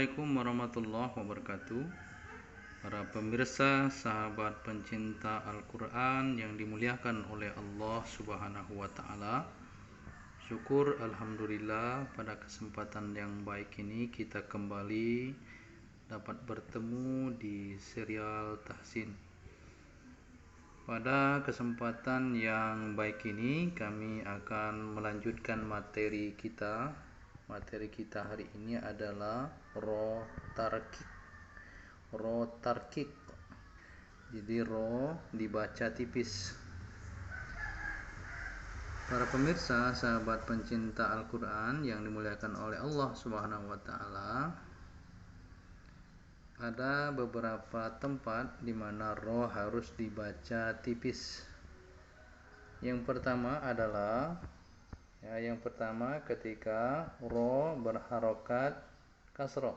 Assalamualaikum warahmatullahi wabarakatuh. Para pemirsa, sahabat pencinta Al-Quran yang dimuliakan oleh Allah Subhanahu wa Ta'ala. Syukur alhamdulillah, pada kesempatan yang baik ini kita kembali dapat bertemu di serial Tahsin. Pada kesempatan yang baik ini kami akan melanjutkan materi kita. Materi kita hari ini adalah ro tarkik. Jadi ro dibaca tipis. Para pemirsa, sahabat pencinta Al-Quran yang dimuliakan oleh Allah Subhanahu wa Ta'ala, ada beberapa tempat di mana ro harus dibaca tipis. Yang pertama adalah ketika ro berharokat kasroh.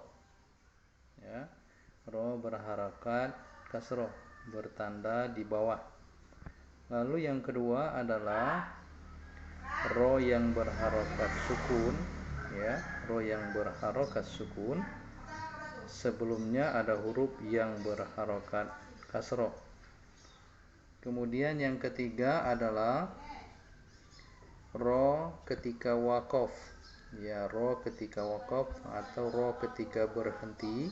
Ro berharokat kasroh, bertanda di bawah. Lalu yang kedua adalah ro yang berharokat sukun. Ro yang berharokat sukun, sebelumnya ada huruf yang berharokat kasroh. Kemudian yang ketiga adalah ro ketika wakof. Ro ketika wakof atau ro ketika berhenti.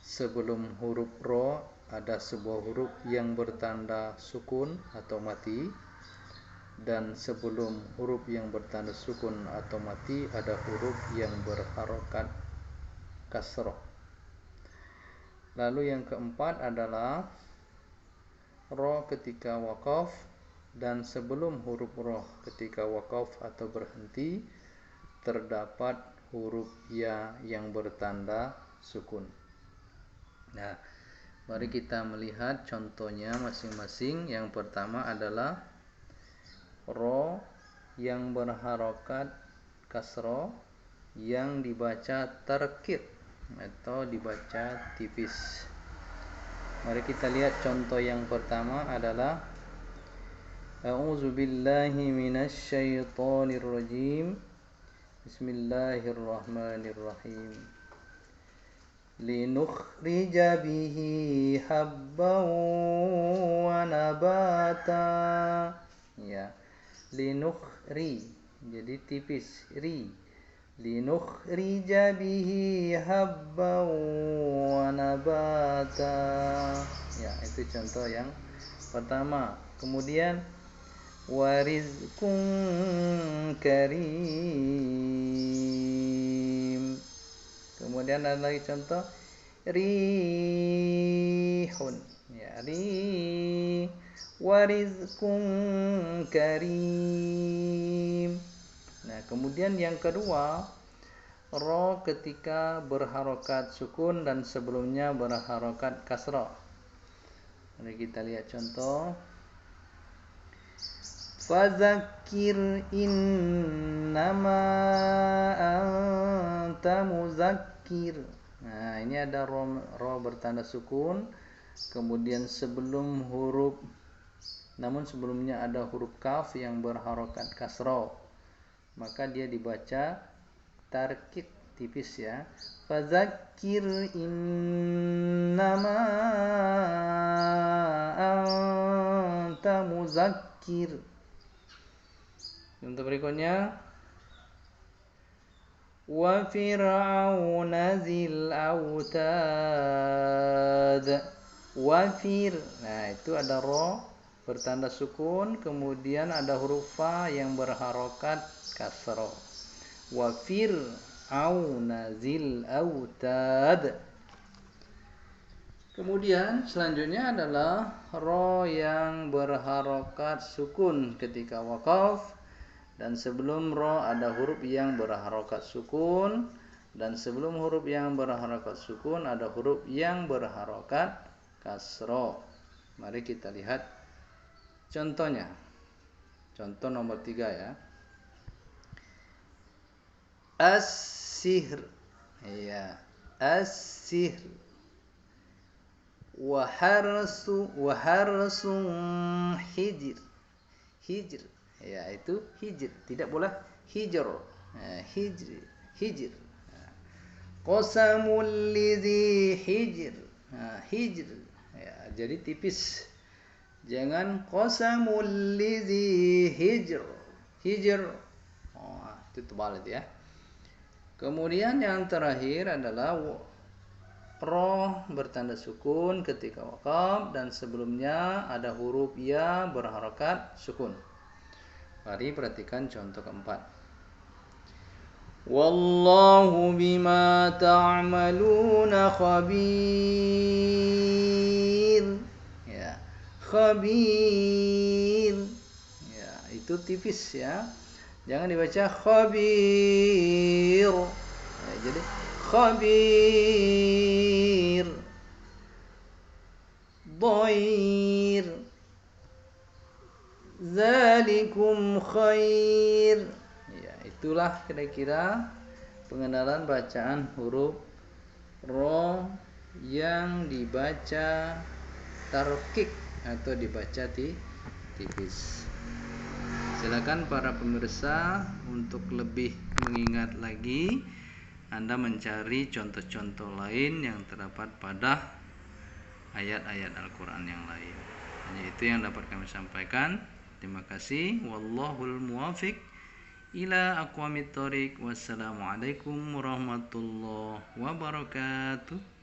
Sebelum huruf ro ada sebuah huruf yang bertanda sukun atau mati, dan sebelum huruf yang bertanda sukun atau mati ada huruf yang berharokat kasroh. Lalu yang keempat adalah ro ketika wakof, dan sebelum huruf ro ketika wakof atau berhenti terdapat huruf ya yang bertanda sukun. Nah, mari kita melihat contohnya masing-masing. Yang pertama adalah ro yang berharokat kasroh yang dibaca tarkik atau dibaca tipis. Mari kita lihat contoh yang pertama adalah A'udzubillahi minasyaitonirrajim. Bismillahirrahmanirrahim. Linukhrija bihi habban wa nabata. Linukhri, jadi tipis ri. Linukhrija bihi habban wa nabata. Itu contoh yang pertama. Kemudian warizqun karim. Kemudian ada lagi contoh rihun. Warizqun karim. Nah, kemudian yang kedua, ro ketika berharokat sukun dan sebelumnya berharokat kasroh. Mari kita lihat contoh. Fadzakir innama anta muzakkir. Nah, ini ada ro bertanda sukun, kemudian sebelumnya ada huruf kaf yang berharokat kasroh, maka dia dibaca tarkik tipis Fadzakir innama anta muzakkir. Contoh berikutnya wa fir'auna zil autad. Nah, itu ada ro bertanda sukun, kemudian ada huruf fa yang berharokat kasroh. Wa fir'auna zil autad. Kemudian selanjutnya adalah ro yang berharokat sukun ketika waqaf, dan sebelum ro ada huruf yang berharokat sukun, dan sebelum huruf yang berharokat sukun ada huruf yang berharokat kasroh. Mari kita lihat contohnya. Contoh nomor 3 As-sihr. As-sihr. Wa harsun hijr. Itu hijr, tidak boleh hijr. Hijr. Qasamul lidzi hijr. Nah, hijr. Ya, jadi tipis. Jangan qasamul lidzi hijr. Hijr. Oh, itu tebal itu ya. Kemudian yang terakhir adalah ro bertanda sukun ketika waqaf dan sebelumnya ada huruf ya berharokat sukun. Mari perhatikan contoh keempat. Wallahu bima ta'maluna khabir. Ya, khabir. Ya, itu tipis ya. Jangan dibaca khabir. Ya, jadi khabir. Dhair. Zalikum khair. Ya, itulah kira-kira pengenalan bacaan huruf ro yang dibaca tarkik atau dibaca tipis. Silakan para pemirsa untuk lebih mengingat lagi, Anda mencari contoh-contoh lain yang terdapat pada ayat-ayat Al-Quran yang lain. Hanya itu yang dapat kami sampaikan. Terima kasih. Wallahul muwafiq ila aqwamit thoriq. Wassalamualaikum warahmatullahi wabarakatuh.